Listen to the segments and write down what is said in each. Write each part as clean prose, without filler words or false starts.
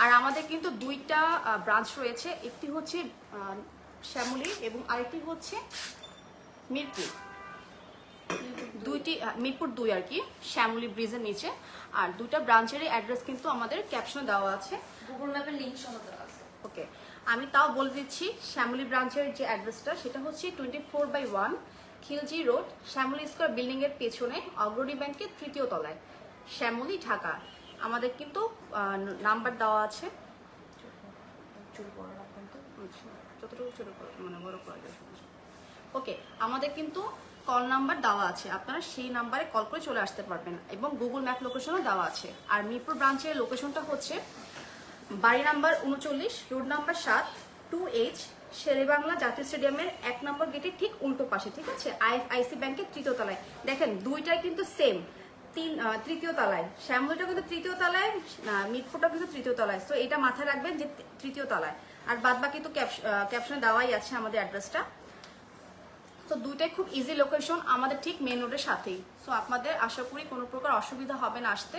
আর আমাদের কিন্তু দুইটা ব্রাঞ্চ রয়েছে, একটি হচ্ছে শ্যামলী এবং আরেকটি হচ্ছে মিরপুর। দুইটি মিরপুর 2 আর কি, শ্যামলী ব্রিজের নিচে। আর দুইটা ব্রাঞ্চেরই অ্যাড্রেস কিন্তু আমাদের ক্যাপশনে দেওয়া আছে, গুগল ম্যাপের লিংক সহ দেওয়া আছে। ওকে, আমি তাও বলে দিচ্ছি। শ্যামলী ব্রাঞ্চের যে অ্যাড্রেসটা সেটা হচ্ছে 24/1 Khilji road, Shyamoli square building এর পেছনে, অগ্রণী ব্যাংকের 3য় তলায়, শ্যামলী, ঢাকা। আমাদের কিন্তু নাম্বার দেওয়া আছে, যতটুকু ছোট মানে বড় করা যায়। ওকে, আমাদের কিন্তু কল নাম্বার দেওয়া আছে, আপনারা সেই নাম্বারে কল করে চলে আসতে পারবেন এবং গুগল ম্যাপ লোকেশনও দেওয়া আছে। আর মিরপুর ব্রাঞ্চের লোকেশনটা হচ্ছে বাড়ি number 39, road number 7, 2H, Sherebangla জাতীয় স্টেডিয়ামের 1 নম্বর গেটের ঠিক উল্টো পাশে, ঠিক আছে? আইএফআইসি ব্যাংকের 3য় তলায়। দেখেন দুইটাই কিন্তু সেম, 3য় তলায়। শ্যামলীটা কিন্তু 3য় তলায়, মিরপুরটা কিন্তু 3য় তলায়। সো এটা মাথায় রাখবেন যে 3য় তলায়। আর বাদ বাকি তো ক্যাপশনে দেওয়াই আছে আমাদের অ্যাড্রেসটা। তো দুইটাই খুব ইজি লোকেশন, আমাদের ঠিক মেন রোডের সাথেই। সো আপনাদের আশা করি কোনো প্রকার অসুবিধা হবে না আসতে।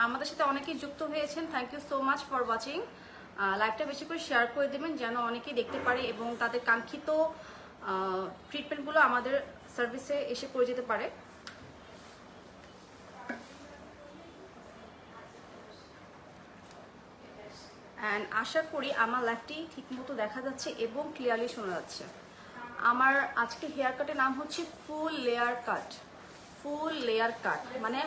আমাদের সাথে অনেকেই যুক্ত হয়েছেন, thank you so much for watching. লাইভটা বেশি করে শেয়ার করে দেবেন যেন অনেকেই দেখতে পারে এবং তাদের কাঙ্ক্ষিত ট্রিটমেন্টগুলো আমাদের সার্ভিসে এসে করে যেতে পারে। অ্যান্ড আশা করি আমার লাইভটি ঠিকমতো দেখা যাচ্ছে এবং ক্লিয়ারলি শোনা যাচ্ছে। আমার আজকে হেয়ার কাটের নাম হচ্ছে ফুল লেয়ার কাট। ফুল লেয়ার কাট মানে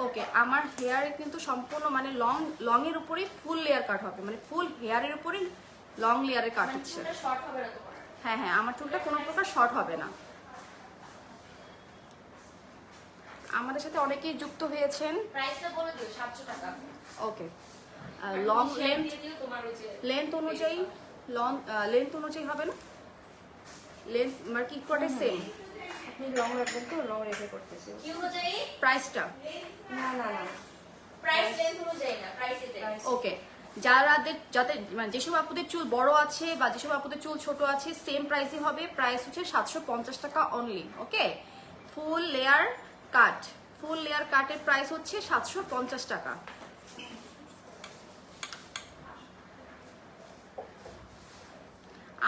ওকে, আমার হেয়ারে কিন্তু সম্পূর্ণ মানে লং এর উপরেই ফুল লেয়ার কাট হবে, মানে ফুল হেয়ারের উপরেই লং লেয়ারে কাট হচ্ছে। হ্যাঁ হ্যাঁ, আমার চুলটা কোনো প্রকার শর্ট হবে না। আমাদের সাথে অনেকেই যুক্ত হয়েছেন। প্রাইসটা বলে দিও, 700 টাকা। ওকে, লং লেন্থ অনুযায়ী লেন্থ অনুযায়ী হবে না, লেন্থ মানে কি করে সেম। আপনি লং রাখবেন তো, লং রেখে করতেছি। কি অনুযায়ী? প্রাইসটা না না না, প্রাইস লেন্থ অনুযায়ী না, প্রাইস এটাই। ওকে, যাদের মানে যেসব আপুদের চুল বড় আছে বা যেসব আপুদের চুল ছোট আছে সেম প্রাইসই হবে। প্রাইস হচ্ছে 750 টাকা অনলি। ওকে, ফুল লেয়ার কাট, ফুল লেয়ার কাটের প্রাইস হচ্ছে 750 টাকা।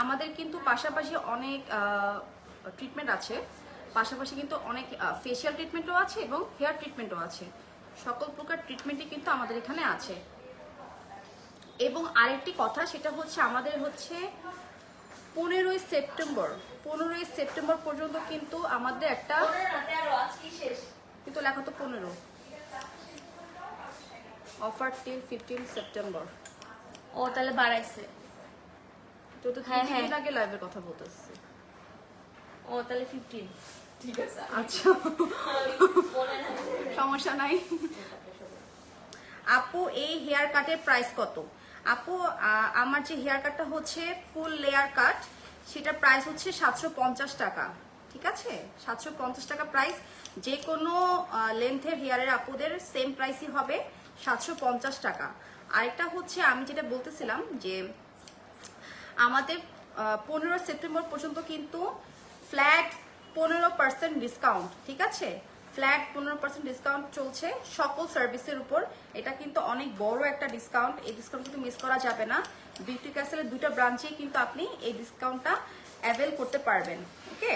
আমাদের কিন্তু পাশাপাশি অনেক ট্রিটমেন্ট আছে, পাশাপাশি কিন্তু অনেক ফেশিয়াল ট্রিটমেন্টও আছে এবং হেয়ার ট্রিটমেন্টও আছে। সকল প্রকার ট্রিটমেন্টই কিন্তু আমাদের এখানে আছে। এবং আরেকটি কথা, সেটা হচ্ছে আমাদের হচ্ছে 15ই সেপ্টেম্বর পর্যন্ত কিন্তু আমাদের একটা কিন্তু লেখা তো 15 অফার টিল 15 সেপ্টেম্বর। ও তাহলে বাড়াইছে। তো তো হ্যাঁ, হ্যাঁ। দিন আগে লাইভে কথা বলতেছি। ও তাহলে 15। ঠিক আছে, আচ্ছা সমস্যা নাই। আপু এই হেয়ার কাটের প্রাইস কত? আপু আমার যে হেয়ার কাটটা হচ্ছে ফুল লেয়ার কাট, সেটার প্রাইস হচ্ছে 750 টাকা। ঠিক আছে, 750 টাকা প্রাইস। যে কোনো লেন্থের হেয়ারের আপুদের সেম প্রাইসই হবে, 750 টাকা। আরেকটা হচ্ছে আমি যেটা বলতেছিলাম যে আমাদের 15 সেপ্টেম্বর পর্যন্ত কিন্তু ফ্ল্যাট 15% ডিসকাউন্ট, ঠিক আছে? ফ্ল্যাট 15% ডিসকাউন্ট চলছে সকল সার্ভিসের উপর। এটা কিন্তু অনেক বড় একটা ডিসকাউন্ট, এই ডিসকাউন্ট কিন্তু মিস করা যাবে না। বিউটি ক্যাসেলের দুটো ব্রাঞ্চেই কিন্তু আপনি এই ডিসকাউন্টটা অ্যাভেল করতে পারবেন। ওকে,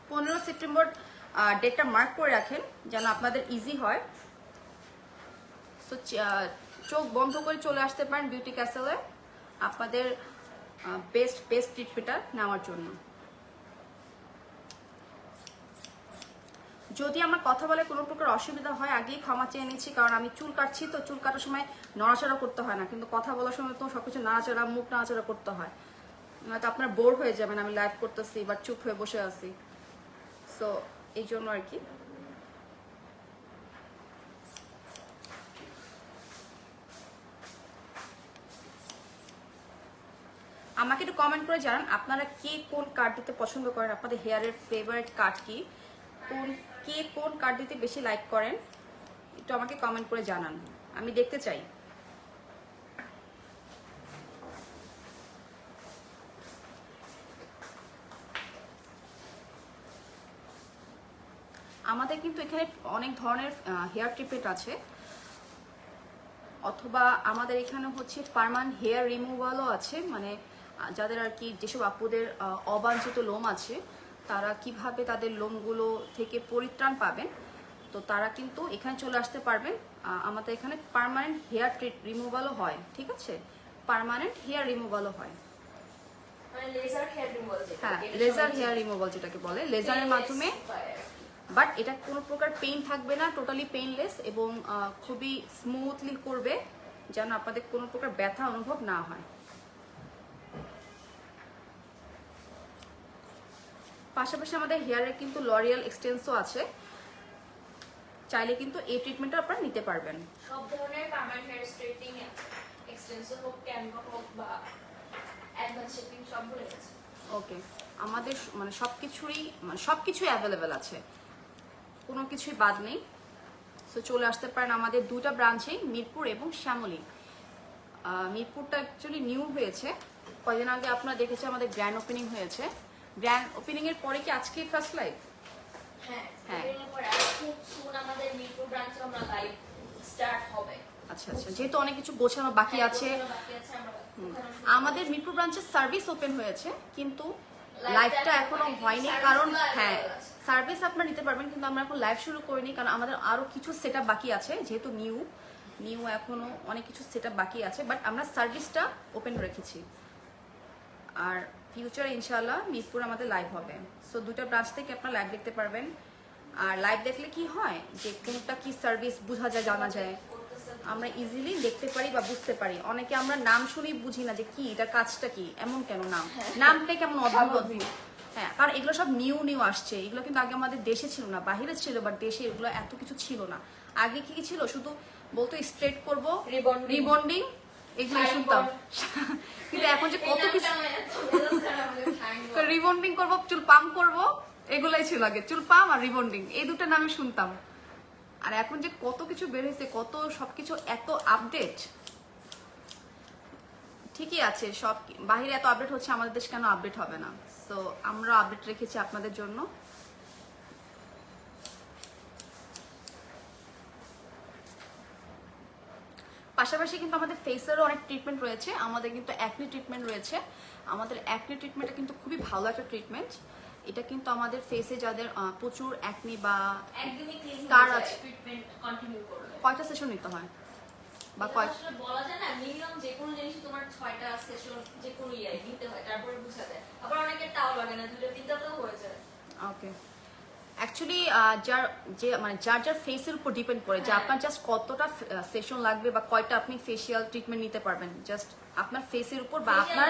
15 সেপ্টেম্বর ডেটটা মার্ক করে রাখেন যেন আপনাদের ইজি হয়। সো চোখ বন্ধ করে চলে আসতে পারেন বিউটি ক্যাসেলে আপনাদের বেস্ট ট্রিটমেন্টটা নেওয়ার জন্য। যদি আমার কথা বলে কোনো প্রকার অসুবিধা হয় আগেই ক্ষমা চেয়ে নিচ্ছি, কারণ আমি চুল কাটছি তো চুল কাটার সময় নড়াচড়া করতে হয় না, কিন্তু কথা বলার সময় তো সবকিছু নাড়াচড়া মুখ নাড়াচড়া করতে হয়, নয়তো আপনার বোর হয়ে যাবেন আমি লাইভ করতেছি বা চুপ হয়ে বসে আছি। সো এই জন্য আর কি। আমাকে একটু কমেন্ট করে জানান আপনারা কে কোন কাট দিতে পছন্দ করেন, আপনাদের হেয়ারের ফেভারিট কাট কি, কে কোন কাট দিতে বেশি লাইক করেন, একটু আমাকে কমেন্ট করে জানান, আমি দেখতে চাই। আমাদের কিন্তু এখানে অনেক ধরনের হেয়ার ট্রিটমেন্ট আছে। অথবা আমাদের এখানে হচ্ছে পার্মানেন্ট হেয়ার রিমুভালও আছে, মানে যাদের আর কি যেসব আপুদের অবাঞ্ছিত লোম আছে তারা কিভাবে তাদের লোমগুলো থেকে পরিত্রাণ পাবেন, তো তারা কিন্তু এখানে চলে আসতে পারবেন। আমাদের এখানে পার্মানেন্ট হেয়ার রিমুভালও হয়, ঠিক আছে, পার্মানেন্ট হেয়ার রিমুভালও হয়। মানে লেজার হেয়ার রিমুভাল যেটা, হ্যাঁ, এটা লেজার সবাই হেয়ার রিমুভাল যেটাকে বলে, লেজারের মাধ্যমে, পায় আর কি। বাট এটা কোনো প্রকার পেইন থাকবে না, টোটালি পেইনলেস, এবং খুবই স্মুথলি করবে যেন আপনাদের কোনো প্রকার ব্যথা অনুভব না হয়। পাশাপাশি আমাদের হেয়ারে কিন্তু লরিয়াল এক্সটেন্সও আছে, চাইলে কিন্তু এই ট্রিটমেন্টটা আপনারা নিতে পারবেন। সব ধরনের পার্মানেন্ট হেয়ার স্ট্রেটনিং এক্সটেনশন হোক, ক্যানভা হোক বা অ্যাডভান্স শেপিং সবগুলো আছে। ওকে, আমাদের মানে সবকিছুই অ্যাভেলেবেল আছে, কোনো কিছুই বাদ নেই। সো চলে আসতে পারেন আমাদের দুইটা ব্রাঞ্চেই, মিরপুর এবং শ্যামলী। মিরপুরটা অ্যাকচুয়ালি নিউ হয়েছে, কয়েকদিন আগে আপনারা দেখেছে আমাদের গ্র্যান্ড ওপেনিং হয়েছে। গ্র্যান্ড ওপেনিং এর পরে কি আজকে ফার্স্ট লাইভ? হ্যাঁ, হ্যাঁ। এরপর আর খুব সুন আমাদের মিরপুর ব্রাঞ্চে আমরা লাইভ স্টার্ট হবে। আচ্ছা আচ্ছা, যেহেতু অনেক কিছু গোছানো বাকি আছে। বাকি আছে, আমরা ওখানে শুরু আমাদের মিরপুর ব্রাঞ্চের সার্ভিস ওপেন হয়েছে, কিন্তু Live লাইভটা টা এখনো মানে হয়নি, service কারণ গুলো হ্যাঁ available আছে। সার্ভিস আপনারা নিতে পারবেন, কিন্তু আমরা এখন লাইভ শুরু করিনি, কারণ আমাদের আরো কিছু সেটআপ বাকি আছে, যেহেতু নিউ এখনো অনেক কিছু সেটআপ বাকি আছে, বাট আমরা সার্ভিসটা ওপেন রেখেছি। আর ফিউচারে ইনশাআল্লাহ মিরপুর আমাদের লাইভ হবে। সো দুটো ব্রাঞ্চ থেকে আপনারা লাইভ দেখতে পারবেন। আর লাইভ দেখলে কি হয় যে কোনটা কি সার্ভিস বোঝা যায়, জানা যায়, করতেছে। আমরা ইজিলি দেখতে পারি বা বুঝতে পারি। অনেকে আমরা নাম শুনেই বুঝি না যে কি এটা, কাজটা কি, এমন কেন নামটাই কেমন অদ্ভুত অদ্ভুত। হ্যাঁ, কারণ এগুলো সব নিউ আসছে, এগুলো কিন্তু আগে আমাদের দেশে ছিল না, বাহিরে ছিল, বাট দেশে এগুলো এত কিছু ছিল না। আগে কি কি ছিল, শুধু বলতো স্ট্রেট করব, রিবন্ডিং, এগুলো শুনতাম। কিন্তু এখন যে কত কিছু, রিবন্ডিং করব, চুল পাম্প করব, এগুলাই ছিল আগে, চুল পাম্প আর রিবন্ডিং, এই দুটো নামে শুনতাম। আর এখন যে কত কিছু বের হয়েছে, কত সবকিছু এত আপডেট। ঠিকই আছে, সব বাহিরে এত আপডেট হচ্ছে, আমাদের দেশ কেন আপডেট হবে না? সো আমরা আপডেট রেখেছি আপনাদের জন্য। পাশাপাশি কিন্তু আমাদের ফেসেরও অনেক ট্রিটমেন্ট রয়েছে, আমাদের কিন্তু অ্যাকনি ট্রিটমেন্ট রয়েছে। আমাদের অ্যাকনি ট্রিটমেন্টটা কিন্তু খুবই ভালো একটা ট্রিটমেন্ট। এটা কিন্তু আমাদের ফেসে যাদের প্রচুর অ্যাকনি বা একদমই ক্লিন স্কার হয়ে আছে, যায়, ট্রিটমেন্ট কন্টিনিউ করবে। কয়টা সেশন নিতে হয় বা এটা কয়? আসলে বলা যায় না, মিনিমাম যে কোনো জিনিসই তোমার 6টা সেশন যে কোনো ইয়াই নিতে হয়, তারপরে বুঝা যায়। আবার অনেকের তাও লাগে না, 2টা 3টাতেও হয়ে যায়। ওকে, অ্যাকচুয়ালি যার ফেসের উপর ডিপেন্ড করে যে হ্যাঁ। আপনার জাস্ট কতটা সেশন লাগবে বা কয়টা আপনি ফেসিয়াল ট্রিটমেন্ট নিতে পারবেন, জাস্ট আপনার ফেসের উপর বা আপনার।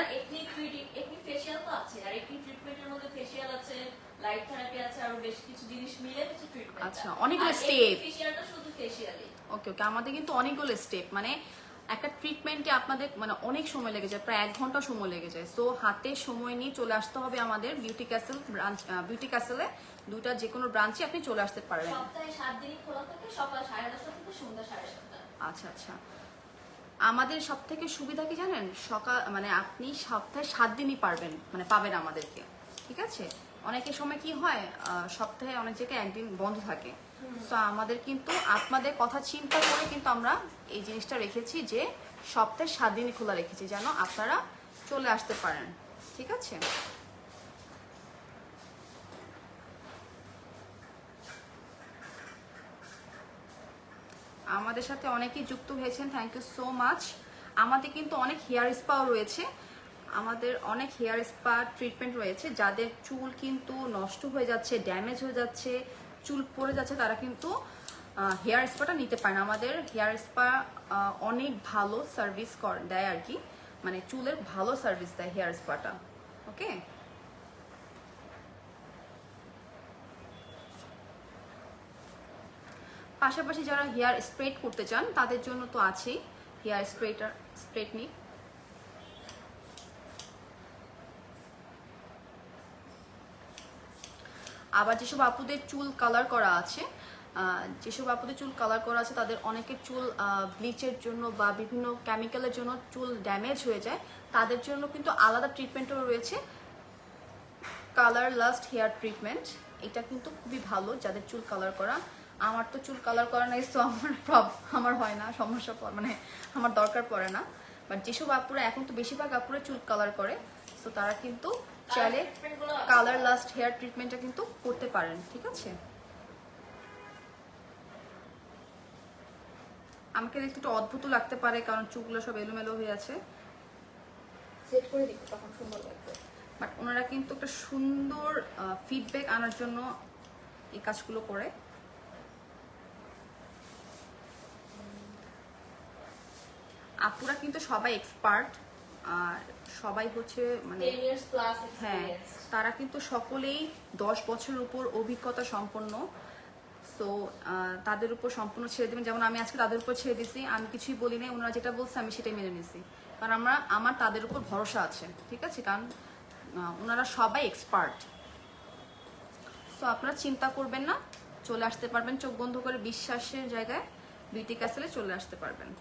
একনি ফেশিয়াল তো আছে, আর একনি ট্রিটমেন্টের মধ্যে ফেশিয়াল আছে, লাইট থেরাপি আছে, আর বেশ কিছু জিনিস মিলে কিছু ট্রিটমেন্ট। আচ্ছা, অনেকগুলো স্টেপ। ফেশিয়ালটা শুধু ফেশিয়ালই। ওকে ওকে, আমাদের কিন্তু অনেকগুলো স্টেপ, মানে একটা ট্রিটমেন্টে আপনাদের মানে অনেক সময় লেগে যায়, প্রায় 1 ঘন্টা সময় লেগে যায়। সো হাতে সময় নিয়ে চলে আসতে হবে আমাদের বিউটি ক্যাসেলে, দুইটা যে কোনো ব্রাঞ্চে আপনি চলে আসতে পারবেন। সপ্তাহে 7 দিনই খোলা থাকে, সকাল 10:30 থেকে সন্ধ্যা 7:30। আচ্ছা আচ্ছা, আমাদের সব থেকে সুবিধা কি জানেন, সকাল মানে আপনি সপ্তাহে 7 দিনই পাবেন আমাদেরকে, ঠিক আছে। অনেকের সময় কি হয়, সপ্তাহে অনেক জায়গায় একদিন বন্ধ থাকে। তো আমাদের কিন্তু আপনাদের কথা চিন্তা করে কিন্তু আমরা এই জিনিসটা রেখেছি যে সপ্তাহে 7 দিনই খোলা রেখেছি, যেন আপনারা চলে আসতে পারেন, ঠিক আছে। আমাদের সাথে অনেকেই যুক্ত হয়েছেন, থ্যাংক ইউ সো মাচ। আমাদের কিন্তু অনেক হেয়ার স্পাও রয়েছে, আমাদের অনেক হেয়ার স্পা ট্রিটমেন্ট রয়েছে। যাদের চুল কিন্তু নষ্ট হয়ে যাচ্ছে, ড্যামেজ হয়ে যাচ্ছে, চুল পড়ে যাচ্ছে, তারা কিন্তু হেয়ার স্পাটা নিতে পারেন। আমাদের হেয়ার স্পা অনেক ভালো সার্ভিস দেয় আর কি, মানে চুলের ভালো সার্ভিস দেয় হেয়ার স্পাটা। ওকে, পাশাপাশি যারা হেয়ার স্ট্রেট করতে চান তাদের জন্য তো আছেই হেয়ার স্ট্রেটনিং। আবার যেসব আপুদের চুল কালার করা আছে, তাদের অনেকের চুল ব্লিচের জন্য বা বিভিন্ন কেমিক্যালের জন্য চুল ড্যামেজ হয়ে যায়, তাদের জন্য কিন্তু আলাদা ট্রিটমেন্টও রয়েছে, কালার লাস্ট হেয়ার ট্রিটমেন্ট। এটা কিন্তু খুবই ভালো যাদের চুল কালার করা। আমার তো চুল কালার করা নাই, তো আমার হয় না সমস্যা, মানে আমার দরকার পড়ে না। বাট যেসব আপুরা, এখন তো বেশিরভাগ আপুরা চুল কালার করে, তো তারা কিন্তু চাইলে কালার লাস্ট হেয়ার ট্রিটমেন্টটা কিন্তু করতে পারেন, ঠিক আছে। আমাকে দেখতে একটু অদ্ভুত লাগতে পারে, কারণ চুলগুলো সব এলোমেলো হয়ে আছে, সেট করে দিব তখন সুন্দর লাগবে। বাট ওনারা কিন্তু একটা সুন্দর ফিডব্যাক আনার জন্য এই কাজগুলো করে। আপুরা কিন্তু সবাই এক্সপার্ট, আর সবাই হচ্ছে মানে 10 years plus হ্যাঁ, experience। তারা কিন্তু সকলেই 10 বছরের উপর অভিজ্ঞতা সম্পন্ন। সো তাদের উপর সম্পূর্ণ ছেড়ে দেবেন, যেমন আমি আজকে তাদের উপর ছেড়ে দিছি, আমি কিছুই বলি নাই, ওনারা যেটা বলছে আমি সেটাই মেনে নিছি, কারণ আমার তাদের উপর ভরসা আছে, ঠিক আছে, কারণ ওনারা সবাই এক্সপার্ট। সো আপনারা চিন্তা করবেন না, চলে আসতে পারবেন চোখ বন্ধ করে, বিশ্বাসের জায়গায় বিউটি ক্যাসেলে চলে আসতে পারবেন।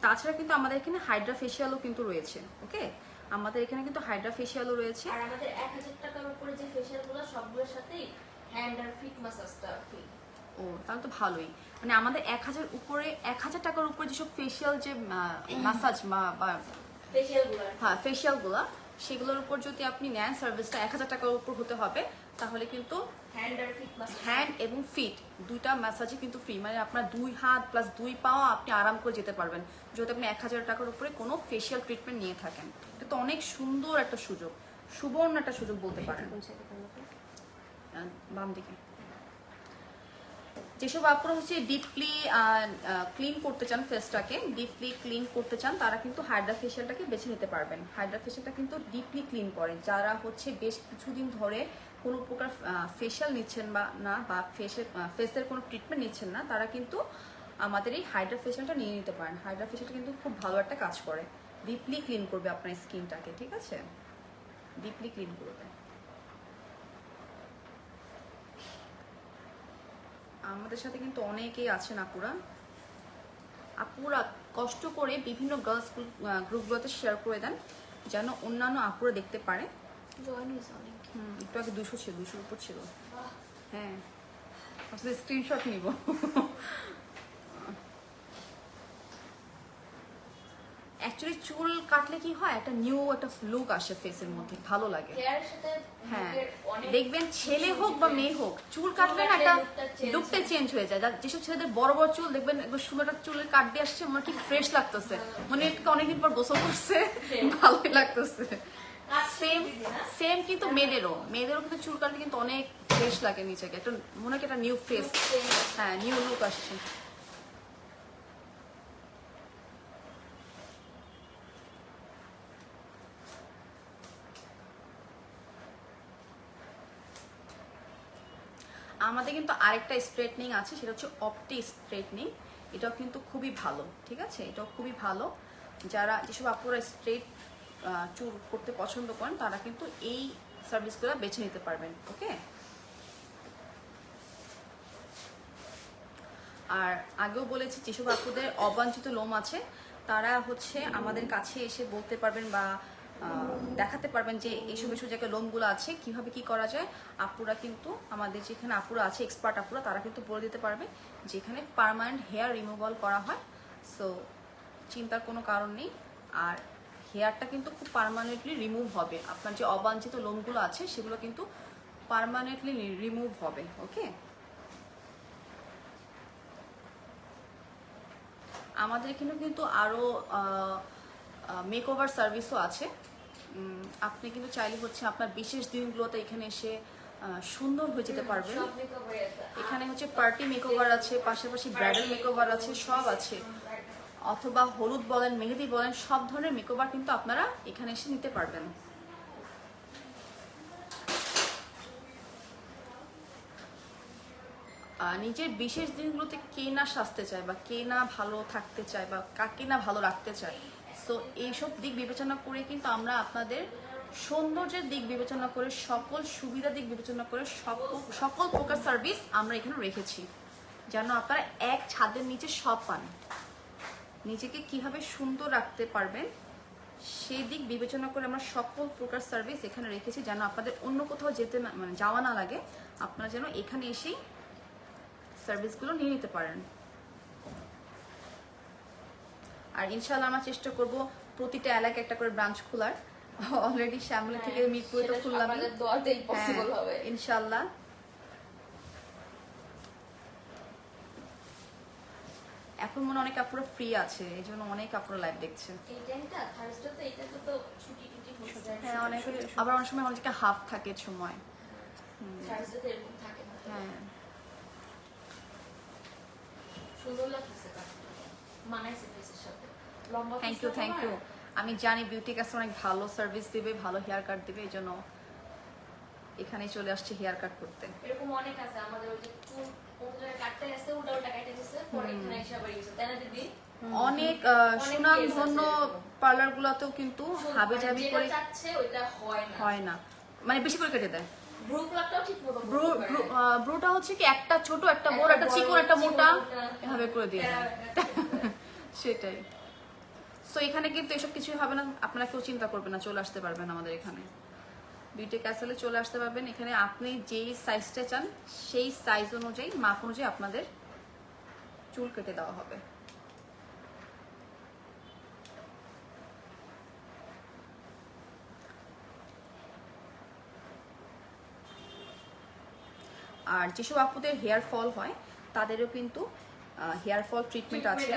তাছাড়া কিন্তু আমাদের এখানে হাইড্রা ফেশিয়ালও কিন্তু রয়েছে, ওকে, আমাদের এখানে কিন্তু হাইড্রা ফেশিয়ালও রয়েছে। আর আমাদের 1000 টাকার উপরে যে ফেশিয়ালগুলো সবগুলোর সাথেই হ্যান্ড আর ফিট ম্যাসাজটা ফ্রি। ও তাহলে তো ভালোই, মানে আমাদের 1000 টাকার উপরে যেসব ফেশিয়াল যে ম্যাসাজ বা ফেশিয়ালগুলো হ্যাঁ ফেশিয়ালগুলো, সেগুলোর উপর যদি আপনি নেন সার্ভিসটা 1000 টাকার উপর হতে হবে, তাহলে কিন্তু হ্যান্ড আর ফিট ম্যাসাজ, হ্যান্ড এবং ফিট দুইটা ম্যাসাজই কিন্তু ফ্রি, মানে আপনার 2 হাত প্লাস 2 পাও আপনি আরাম করে যেতে পারবেন যদি আপনি 1000 টাকার উপরে কোনো ফেশিয়াল ট্রিটমেন্ট নিয়ে থাকেন। এটা তো অনেক সুন্দর একটা সুযোগ, সুবর্ণ একটা সুযোগ বলতে পারেন। বাম দিকে যেসব আপনারা হচ্ছে ডিপলি ক্লিন করতে চান, ফেসটাকে ডিপলি ক্লিন করতে চান, তারা কিন্তু হাইড্রা ফেশিয়ালটাকে বেছে নিতে পারবেন। হাইড্রা ফেশিয়ালটা কিন্তু ডিপলি ক্লিন করে, যারা হচ্ছে বেশ কিছুদিন ধরে কোনো প্রকার ফেশিয়াল নিচ্ছেন বা ফেসের কোনো ট্রিটমেন্ট নিচ্ছেন না, তারা কিন্তু আমাদের এই হাইড্রা ফেশিয়ালটা নিয়ে নিতে পারেন। হাইড্রা ফেশিয়ালটা কিন্তু খুব ভালো একটা কাজ করে, ডিপলি ক্লিন করবে আপনার স্কিনটাকে, ঠিক আছে, ডিপলি ক্লিন করবে। আমাদের সাথে কিন্তু অনেকেই আছেন আপুরা কষ্ট করে বিভিন্ন গার্লস গ্রুপগুলোতে শেয়ার করে দেন, যেন অন্যান্য আপুরা দেখতে পারে। জয়েন হয়েছে অনেক। একটু আগে 200 ছিল, 200 উপর ছিল। হ্যাঁ, আসলে স্ক্রিনশট নিব। অ্যাকচুয়ালি চুল কাটলে কি হয়, একটা নিউ একটা লুক আসে ফেসের মধ্যে, ভালো লাগে। হেয়ারের সাথে হ্যাঁ, মুখের অনেক দেখবেন ছেলে হোক বা মেয়ে হোক, চুল কাটলে না একটা লুকটা চেঞ্জ হয়ে যায়। যেসব ছেলেদের বড় বড় চুল দেখবেন একবার সুন্দর একটা চুলের কাট দিয়ে আসছে, আমার কি ফ্রেশ লাগতেছে, মানে অনেকদিন পর গোসল করছে, ভালোই লাগতেছে। সেম কিন্তু মেয়েদেরও কিন্তু চুল কাটলে কিন্তু অনেক ফ্রেশ লাগে, নিচেকে একটা মনে হয় একটা নিউ ফেস, হ্যাঁ নিউ লুক আসছে। আমাদের কিন্তু আরেকটা স্ট্রেটনিং আছে, সেটা হচ্ছে অপটি স্ট্রেটনিং। এটাও কিন্তু খুবই ভালো, ঠিক আছে, এটাও খুবই ভালো। যেসব আপুরা স্ট্রেট চুল করতে পছন্দ করেন, তারা কিন্তু এই সার্ভিসগুলো বেছে নিতে পারবেন, ওকে। আর আগেও বলেছি, যেসব আপুদের অবাঞ্ছিত লোম আছে, তারা হচ্ছে আমাদের কাছে এসে বলতে পারবেন বা দেখাতে পারবেন যে এইসব জায়গায় লোমগুলো আছে, কিভাবে কি করা যায়। আপুরা কিন্তু আমাদের যেখানে আপুরা আছে, এক্সপার্ট আপুরা, তারা কিন্তু বলে দিতে পারবে যেখানে পার্মানেন্ট হেয়ার রিমুভাল করা হয়। সো চিন্তার কোনো কারণ নেই, আর হেয়ারটা কিন্তু খুব পার্মানেন্টলি রিমুভ হবে, আপনার যে অবাঞ্ছিত লোমগুলো আছে সেগুলো কিন্তু পার্মানেন্টলি রিমুভ হবে, ওকে। আমাদের এখানে কিন্তু আরও মেকওভার সার্ভিসও আছে। আপনি কিন্তু চাইলে হচ্ছে আপনার বিশেষ দিনগুলোতে এখানে এসে সুন্দর হয়ে যেতে পারবেন। সব মেকওভার আছে। এখানে হচ্ছে পার্টি মেকওভার আছে, পাশাপাশি ব্রাইডাল মেকওভার আছে, সব আছে, অথবা হলুদ বলেন, মেহেদি বলেন, সব ধরনের মেকওভার কিন্তু আপনারা এখানে এসে নিতে পারবেন। নিজের বিশেষ দিনগুলোতে কে না সাজতে চায়, বা কে না ভালো থাকতে চায়, বা কাকে না ভালো রাখতে চায়। সো এইসব দিক বিবেচনা করে কিন্তু আমরা আপনাদের সৌন্দর্যের দিক বিবেচনা করে, সকল সুবিধা দিক বিবেচনা করে সকল প্রকার সার্ভিস আমরা এখানে রেখেছি, যেন আপনারা এক ছাদের নিচে সব পান। নিজেকে কিভাবে সুন্দর রাখতে পারবেন সেই দিক বিবেচনা করে আমরা সকল প্রকার সার্ভিস এখানে রেখেছি, যেন আপনাদের অন্য কোথাও যেতে না, মানে যাওয়া না লাগে, আপনারা যেন এখানে এসেই সার্ভিসগুলো নিয়ে নিতে পারেন। আর ইনশাআল্লাহ আমরা চেষ্টা করব প্রতিটা এলাকায় একটা করে ব্রাঞ্চ খোলার। অলরেডি শ্যামলী থেকে মিরপুরে তো খুললাম, আমাদের দোয়াতেই পসিবল হবে ইনশাআল্লাহ। এখন মনে হয় অনেক আপুরা ফ্রি আছে, এই জন্য অনেক আপুরা লাইভ দেখছে। এই টাইমটা থার্সডে তো এইটাতে তো ছুটি টুটি হয়ে যায়। হ্যাঁ, অনেক, আবার অনেক সময় অনেকে হাফ থাকে সময়। থার্সডে তো এরকম থাকে না। হ্যাঁ, সুন্দর লাগতেছে কাজটা, মানাইছে ফেসের সাথে। লম্বা থ্যাংক ইউ, থ্যাংক ইউ। আমি জানি বিউটি কাছে অনেক ভালো সার্ভিস দিবে, ভালো হেয়ার কাট দিবে, এই জন্য এখানে চলে আসছে হেয়ার কাট করতে। এরকম অনেক আছে আমাদের, ওই যে চুল কোন জায়গায় কাটতে গেছে ওটা কাটে গেছে, পরে এখানে এসে আবার গেছে, তাই না দিদি? অনেক সুনামধন্য পার্লার গুলোতেও কিন্তু হাবি জাবি করে চাচ্ছে ওইটা হয় না, মানে বেশি করে কেটে দেয়। ব্রু প্লাকটাও ঠিক মতো ব্রুটা হচ্ছে কি একটা ছোট একটা বড় একটা চিকন একটা মোটা এভাবে করে দিয়ে দেয়। সেটাই। সো এখানে কিন্তু এসব কিছুই হবে না, আপনারা কেউ চিন্তা করবেন না, চলে আসতে পারবেন আমাদের এখানে বিউটি ক্যাসেলে চলে আসতে পারবেন। এখানে আপনি যেই সাইজটা চান সেই সাইজ অনুযায়ী, মাপ অনুযায়ী আপনাদের চুল কেটে দেওয়া হবে। আর যেসব আপুদের হেয়ার ফল হয় তাদেরও কিন্তু হেয়ার ফল ট্রিটমেন্ট আছে,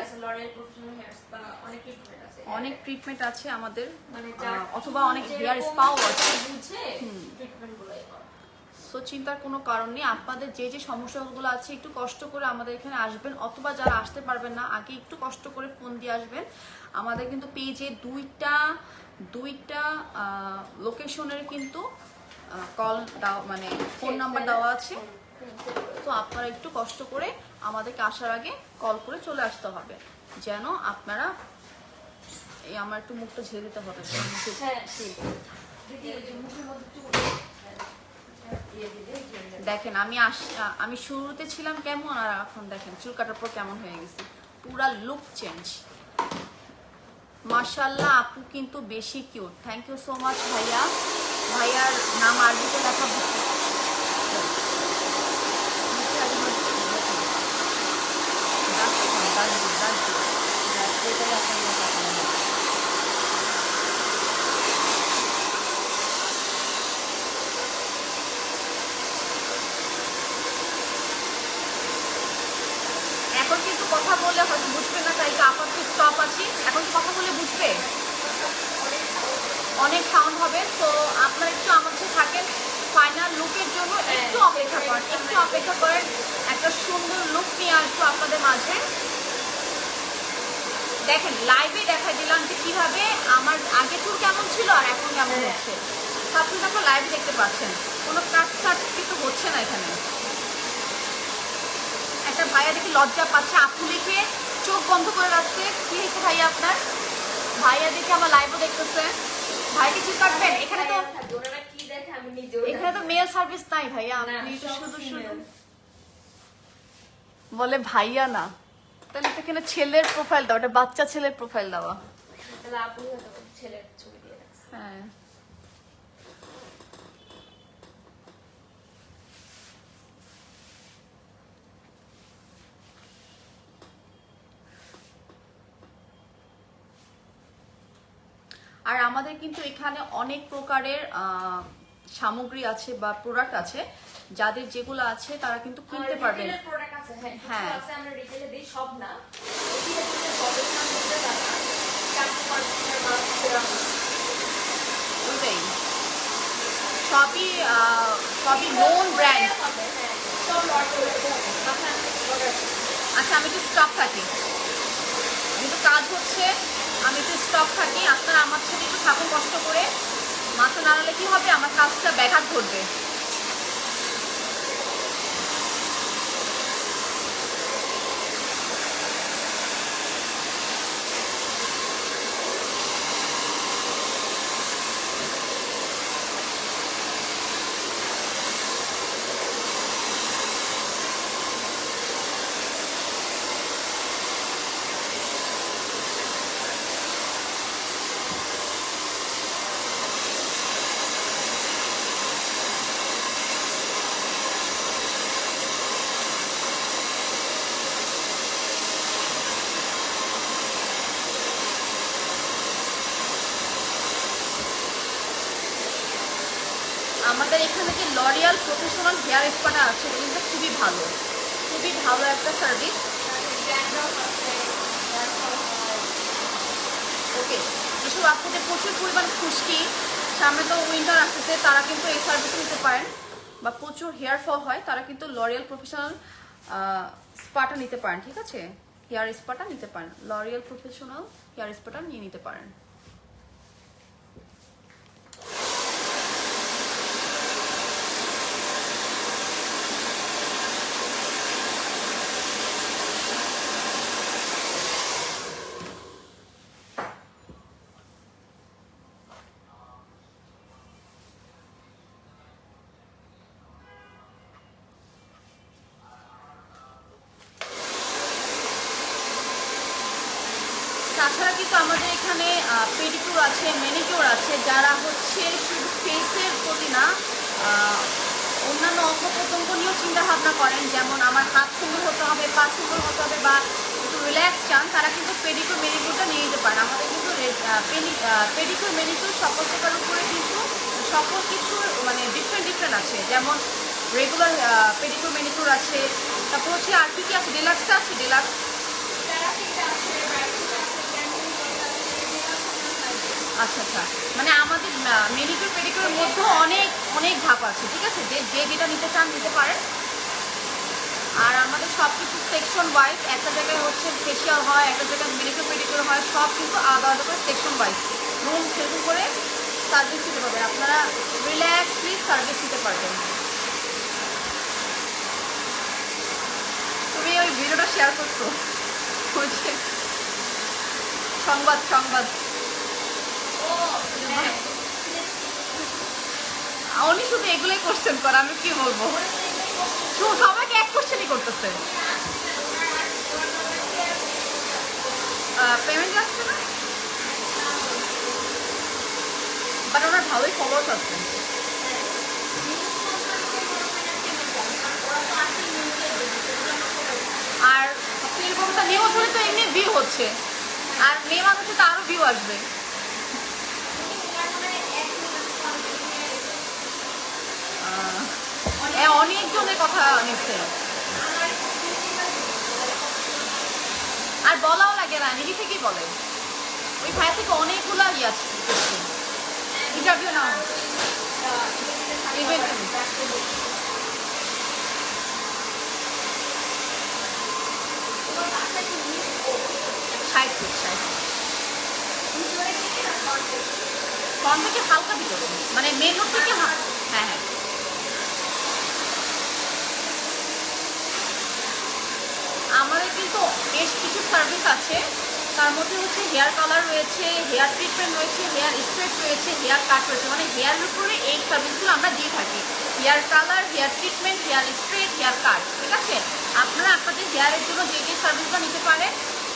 অনেক ট্রিটমেন্ট আছে আমাদের, মানে অথবা অনেক হেয়ার স্পাও আছে। বুঝে ট্রিটমেন্টগুলোই করা। সো চিন্তার কোনো কারণ নেই, আপনাদের যে যে সমস্যাগুলো আছে একটু কষ্ট করে আমাদের এখানে আসবেন, অথবা যারা আসতে পারবেন না আগে একটু কষ্ট করে ফোন দিয়ে আসবেন। আমাদের কিন্তু পেজে দুইটা লোকেশনের কিন্তু কল দাও, মানে ফোন নাম্বার দেওয়া আছে। তো আপনারা একটু কষ্ট করে আমাদেরকে আসার আগে কল করে চলে আসতে হবে, যেন আপনারা এই, আমার একটু মুখটা ঝেড়ে দিতে হবে। দেখেন আমি শুরুতে ছিলাম কেমন, আর এখন দেখেন চুল কাটার পর কেমন হয়ে গেছে, পুরা লুক চেঞ্জ। মাশাআল্লাহ, আপু কিন্তু বেশি cute. Thank you so much ভাইয়া। ভাইয়ার নাম আরবিতে লেখা এখন কিন্তু কথা বললে হয়তো বুঝবে না, তাই আপাতত স্টপ আছি। এখন কথা বলে বুঝবে, অনেক সাউন্ড হবে। তো আপনারা একটু আমার সাথে থাকেন, ফাইনাল লুকের জন্য একটু অপেক্ষা করেন, একটা সুন্দর লুক নিয়ে আসবো আপনাদের মাঝে। দেখেন লাইভে দেখা দিলাম যে কিভাবে আমার আগে চুল কেমন ছিল আর এখন কেমন হচ্ছে, আপনি দেখো লাইভে দেখতে পাচ্ছেন, কোনো কাজ কিন্তু হচ্ছে না এখানে। একটা ভাইয়া দেখি লজ্জা পাচ্ছে, আপু লিখে চোখ বন্ধ করে রাখছে। কি হয়েছে ভাইয়া আপনার? ভাইয়া দেখে আমার লাইভও দেখতেছে। ভাইকে চুল কাটবেন? এখানে তো মেল সার্ভিস নাই ভাইয়া, আপনি তো শুধু বলে ভাইয়া না, তাহলে তো এখানে ছেলের প্রোফাইল দাও, ওটা বাচ্চা ছেলের প্রোফাইল দেওয়া। হ্যাঁ, আর আমাদের কিন্তু এখানে অনেক প্রকারের সামগ্রী আছে বা প্রোডাক্ট আছে, যাদের যেগুলো আছে তারা কিন্তু কিনতে পারবেন। হ্যাঁ, আমরা রিটেলে দেই, সব না। ওইটাই, সবই নোন ব্র্যান্ড। আচ্ছা, আমি একটু স্টপ থাকি, কিন্তু কাজ হচ্ছে, আমি একটু স্টপ থাকি। আপনারা আমার সাথে একটু থাকুন, কষ্ট করে। মাথা নাড়ালে কি হবে, আমার কাজটা ব্যাঘাত ঘটবে। আমাদের এখানে যে লরিয়াল প্রফেশনাল হেয়ার স্পাটা আছে এটা কিন্তু খুবই ভালো একটা সার্ভিস। ওকে, যেসব আপনাদের প্রচুর পরিমাণ খুশকি, সামনে তো উইন্টার আসতেছে, তারা কিন্তু এই সার্ভিস নিতে পারেন, বা প্রচুর হেয়ার ফল হয় তারা কিন্তু লরিয়াল প্রফেশনাল স্পাটা নিতে পারেন। ঠিক আছে, হেয়ার স্পাটা নিতে পারেন, লরিয়াল প্রফেশনাল হেয়ার স্পাটা নিয়ে নিতে পারেন। তাছাড়া কিন্তু আমাদের এখানে পেডিকিউর আছে, ম্যানিকিউর আছে, যারা হচ্ছে শুধু ফেসের প্রতি না, অন্যান্য অঙ্গ প্রত্যঙ্গ নিয়েও চিন্তা ভাবনা করেন, যেমন আমার হাত সুন্দর হতে হবে, পা সুন্দর হতে হবে, বা একটু রিল্যাক্স চান, তারা কিন্তু পেডিকিউর ম্যানিকিউরটা নিয়ে যেতে পারেন। আমাদের কিন্তু পেডিকিউর ম্যানিকিউর সকল প্রকারের উপরে কিন্তু সকল কিছু মানে ডিফারেন্ট আছে, যেমন রেগুলার পেডিকিউর ম্যানিকিউর আছে, তারপর হচ্ছে আর কি আছে, ডিলাক্সটা আছে, ডিলাক্স। আচ্ছা আচ্ছা, মানে আমাদের মেনিকিউর পেডিকিউরের মধ্যে অনেক ধাপ আছে। ঠিক আছে, যে যেটা নিতে চান নিতে পারেন। আর আমাদের সব কিছু সেকশন ওয়াইজ, একটা জায়গায় হচ্ছে ফেশিয়াল হয়, একটা জায়গায় মেনিকিউর পেডিকিউর হয়, সব কিন্তু আলাদা আলাদা করে সেকশন ওয়াইজ রুম সেরকম করে সার্ভিস দিতে পারবেন। আপনারা রিল্যাক্সলি সার্ভিস দিতে পারবেন। তুমি ওই ভিডিওটা শেয়ার করছো, হচ্ছে সংবাদ উনি শুধু এগুলোই কোশ্চেন করে, আমি কি বলবো, সবাইকে এক কোশ্চেনই করতেছে। পেমেন্ট আসছে না, বাট ওনার ভালোই ফলোয়ার্স আছে। আর এরকমটা নিয়ে হলে তো এমনি ভিউ হচ্ছে, আর মেয়ে মানুষে তো আরো ভিউ আসবে। অনেকজনের কথা নিচ্ছে, আর বলাও লাগে না, নিজে থেকেই বলে। ওই ভাই থেকে অনেকগুলো ইন্টারভিউ নাও, ফোন থেকে হালকা ভিতরে, মানে মেন রোড থেকে। হ্যাঁ হ্যাঁ, আমাদের কিন্তু বেশ কিছু সার্ভিস আছে, তার মধ্যে হচ্ছে হেয়ার কালার রয়েছে, হেয়ার ট্রিটমেন্ট রয়েছে, হেয়ার স্ট্রেট রয়েছে, হেয়ার কাট রয়েছে, মানে হেয়ারের উপরে এই সার্ভিসগুলো আমরা দিয়ে থাকি। Hair colour, hair treatment, hair straight, hair cut. ঠিক আছে, আপনারা আপনাদের হেয়ারের জন্য যে সার্ভিসটা নিতে পারেন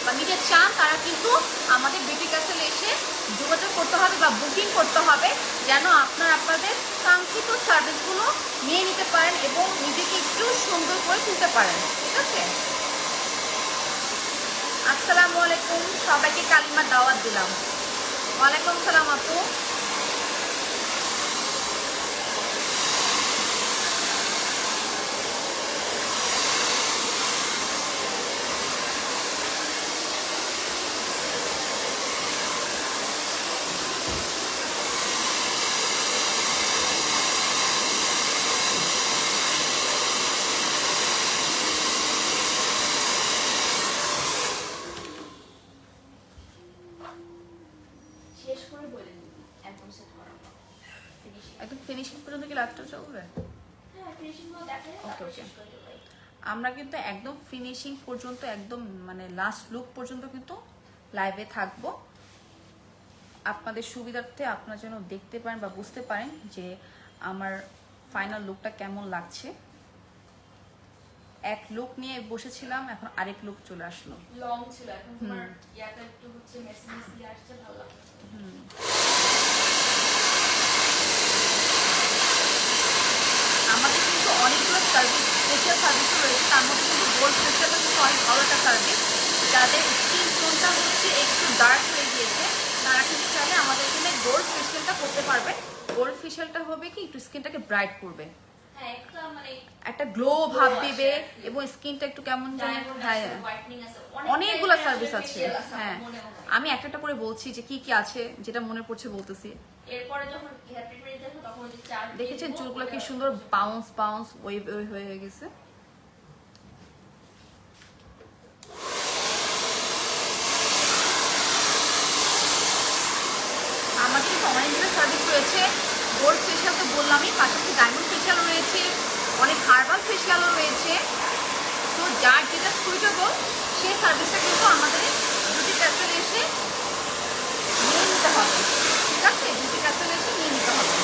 বা নিতে চান, তারা কিন্তু আমাদের বিউটি ক্যাসেলে এসে যোগাযোগ করতে হবে বা বুকিং করতে হবে, যেন আপনাদের কাঙ্ক্ষিত সার্ভিসগুলো নিয়ে নিতে পারেন এবং নিজেকে একটু সুন্দর করে তুলতে পারেন। ঠিক আছে, আসসালামু আলাইকুম, সবাইকে কালিমার দাওয়াত দিলাম। ওয়ালাইকুম সালাম আপু। একদম ফিনিশিং পর্যন্ত কি লাইভটা চলবে? ওকে ওকে, আমরা কিন্তু একদম ফিনিশিং পর্যন্ত, একদম মানে লাস্ট লুক পর্যন্ত কিন্তু লাইভে থাকবো। আপনাদের সুবিধার্থে আপনারা যেন দেখতে পারেন বা বুঝতে পারেন যে আমার ফাইনাল লুকটা কেমন লাগছে। এক লুক নিয়ে বসেছিলাম, এখন আরেক লুক চলে আসলো। লং ছিল, এখন তোমার ইয়াটা একটু হচ্ছে মেসি মেসি আসছে, ভালো লাগছে। আমাদের কিন্তু অনেকগুলো সার্ভিস, ফেশিয়াল সার্ভিসও রয়েছে, তার মধ্যে কিন্তু গোল্ড ফেশিয়ালটা কিন্তু অনেক ভালো একটা সার্ভিস। যাদের স্কিন টোনটা হচ্ছে একটু ডার্ক হয়ে গিয়েছে, তারা কিন্তু চাইলে আমাদের এখানে গোল্ড ফেশিয়ালটা করতে পারবেন। গোল্ড ফেশিয়ালটা হবে কি একটু স্কিনটাকে ব্রাইট করবে, হ্যাঁ একটা মানে একটা গ্লো ভাব Glow দিবে আসে আর কি। এবং স্কিনটা একটু কেমন জানি ডায়মন্ড হ্যাঁ আছে, হোয়াইটনিং আছে, অনেকগুলো টাইপের সার্ভিস আসলে আছে। facial আছে হ্যাঁ আমার মনে হয়। আমি একটা একটা করে বলছি যে কি কি আছে, যেটা মনে পড়ছে বলতেছি। এরপরে যখন হেয়ার ট্রিটমেন্ট দেখো তখন ওই যে চার দেখেছেন চুলগুলো কি সুন্দর বাউন্স বাউন্স ওয়েভ হয়ে গেছে। আমাদের কিন্তু অনেকগুলো সার্ভিস রয়েছে। গোল্ড ফেশিয়াল তো বললামই, পাশাপাশি ডায়মন্ড ফেশিয়াল রয়েছে, অনেক হার্বাল ফেশিয়ালও রয়েছে। তো যার যেটা সুইটেবল সেই সার্ভিসটা কিন্তু আমাদের বিউটি ক্যাসেলে এসে নিয়ে নিতে হবে, ঠিক আছে? বিউটি ক্যাসেলে এসে নিয়ে নিতে হবে।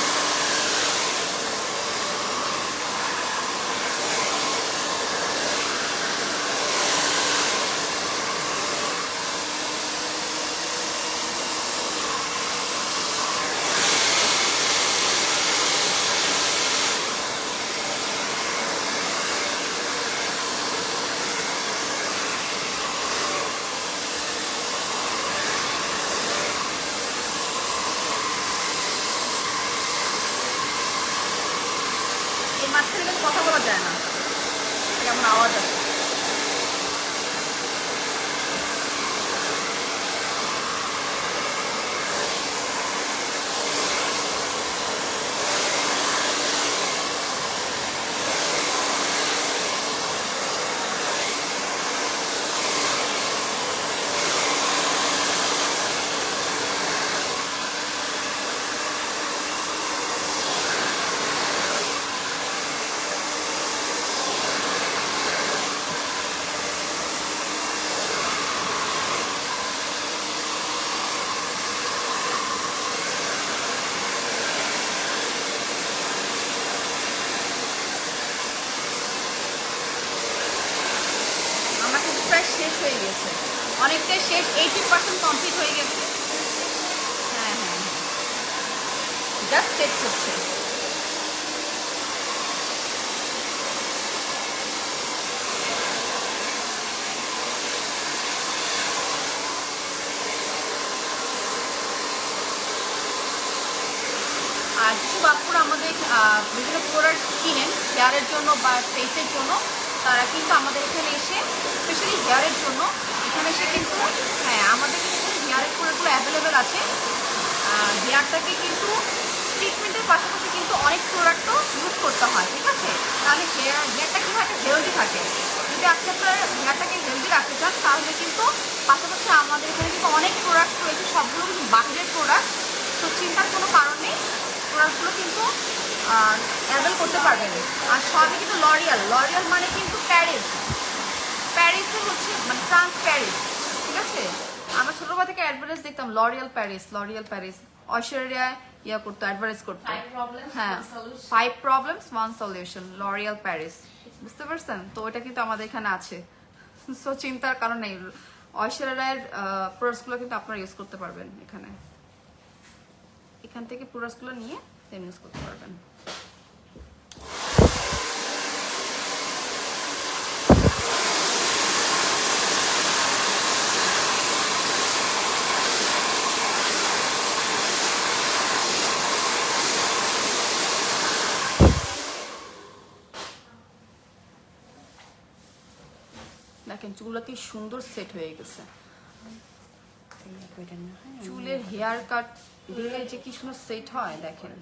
এই মাঝখানে কিন্তু কথা বলা যায় না, কেমন আওয়াজ আছে। আমার কিন্তু প্রায় শেষ হয়ে গেছে, অনেকটাই শেষ, 80% কমপ্লিট হয়ে গেছে। হ্যাঁ হ্যাঁ হ্যাঁ, জাস্ট সেট হচ্ছে। আর কিছু বাপুরা আমাদের বিভিন্ন প্রোডাক্ট কিনেন হেয়ারের জন্য বা ফেসের জন্য, তারা কিন্তু আমাদের এখানে এসে স্পেশালি হেয়ারের জন্য এখানে এসে কিন্তু হ্যাঁ আমাদের কিন্তু হেয়ারের প্রোডাক্টগুলো অ্যাভেলেবেল আছে। হেয়ারটাকে কিন্তু ট্রিটমেন্টের পাশাপাশি কিন্তু অনেক প্রোডাক্টও ইউজ করতে হয়, ঠিক আছে? তাহলে হেয়ারটা কী হয়, একটা হেলদি থাকে। যদি আপনি আপনার হেয়ারটাকে হেলদি রাখতে চান তাহলে কিন্তু পাশাপাশি আমাদের এখানে কিন্তু অনেক প্রোডাক্ট রয়েছে, সবগুলো কিন্তু বাহিরের প্রোডাক্ট। তো চিন্তার কোনো কারণ নেই, প্রোডাক্টগুলো কিন্তু অ্যাভেল করতে পারবেন। আর সবই কিন্তু লরিয়াল, লরিয়াল মানে কিন্তু প্যারিস, প্যারিসে হচ্ছে মানে ফ্রান্স প্যারিস, ঠিক আছে? আমরা ছোটবেলা থেকে অ্যাডভার্টাইজ দেখতাম L'Oreal Paris, L'Oreal Paris. Aishwarya ইয়া করতো, অ্যাডভার্টাইজ করতো। 5 প্রবলেমস হ্যাঁ, 5 প্রবলেমস 1 সলিউশন, লরিয়াল প্যারিস। বুঝতে পারছেন? তো ওটা কিন্তু আমাদের এখানে আছে। সো চিন্তার কারণ নেই, ঐশ্বরিয়া রায়ের প্রোডাক্টসগুলো কিন্তু আপনারা ইউজ করতে পারবেন এখানে। এখান থেকে প্রোডাক্টসগুলো নিয়ে দেন ইউজ করতে পারবেন। দেখেন চুলগুলো কি সুন্দর সেট হয়ে গেছে। চুলের হেয়ার কাট দিলে যে কি সুন্দর সেট হয় দেখেন,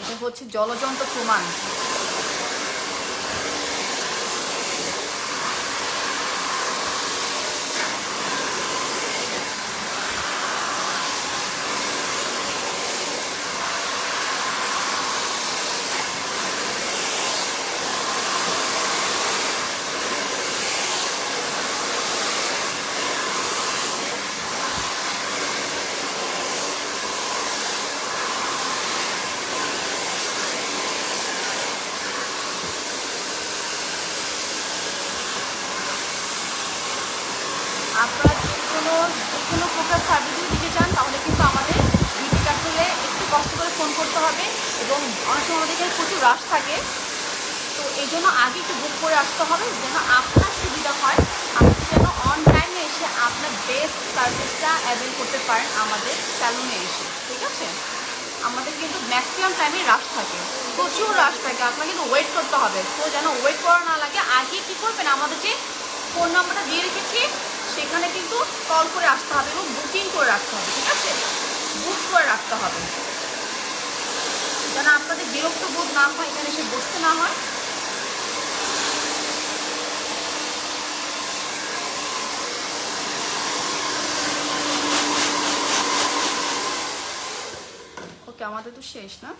এটা হচ্ছে জলজন্ত প্রমাণ। আপনারা যে কোনো প্রকার সার্ভিস দিতে চান তাহলে কিন্তু আমাদের বিউটি ক্যাসেলে একটু কষ্ট করে ফোন করতে হবে, এবং অনেক সময় আমাদের এখানে প্রচুর রাশ থাকে। তো এই জন্য আগে একটু বুক করে আসতে হবে যেন আপনার সুবিধা হয়, আপনি যেন অন টাইমে এসে আপনার বেস্ট সার্ভিসটা অ্যাভেল করতে পারেন আমাদের স্যালুনে এসে, ঠিক আছে? আমাদের কিন্তু ম্যাক্সিমাম টাইমে রাশ থাকে, প্রচুর রাশ থাকে, আপনাকে কিন্তু ওয়েট করতে হবে। তো যেন ওয়েট করা না লাগে আগে কী করবেন, আমাদের যে ফোন নাম্বারটা দিয়ে রেখেছি সেখানে কিন্তু কল করে আসতে হবে এবং বুকিং করে রাখতে হবে, ঠিক আছে? বুক করে রাখতে হবে যেন আপনাদের বিরক্ত বোধ না হয়, এখানে এসে বসতে না হয়। ওকে, আমাদের তো শেষ না?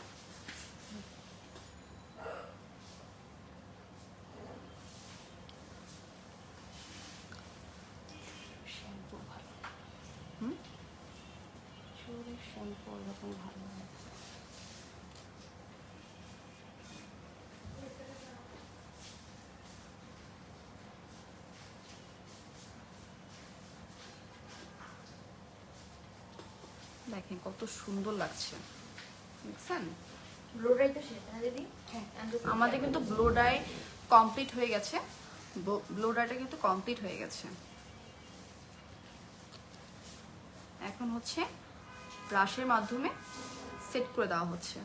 শ্যাম্পু ভালো, চুলের শ্যাম্পু এরকম ভালো হয়। দেখেন কত সুন্দর লাগছে, দেখছেন? ব্লো ড্রাই তো শেষ না দিদি? হ্যাঁ, আমাদের কিন্তু ব্লো ড্রাই কমপ্লিট হয়ে গেছে, ব্লো ড্রাইটা কিন্তু কমপ্লিট হয়ে গেছে। এখন হচ্ছে ব্রাশের মাধ্যমে সেট করে দেওয়া হচ্ছে।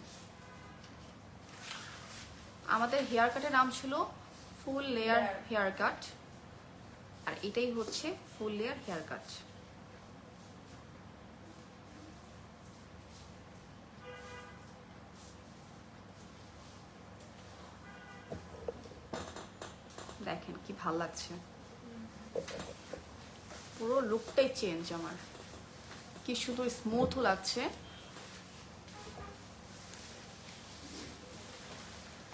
আমাদের হেয়ার কাটের নাম ছিল ফুল লেয়ার হেয়ার কাট, আর এটাই হচ্ছে ফুল লেয়ার হেয়ার কাট। দেখেন কি ভাল লাগছে, পুরো লুকটাই চেঞ্জ আমার, কি শুধু স্মুথও লাগছে।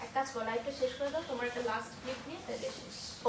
এক কাজ করো, লাইভটা শেষ করে দাও, তোমার একটা লাস্ট ক্লিপ নিয়ে তাহলে শেষ।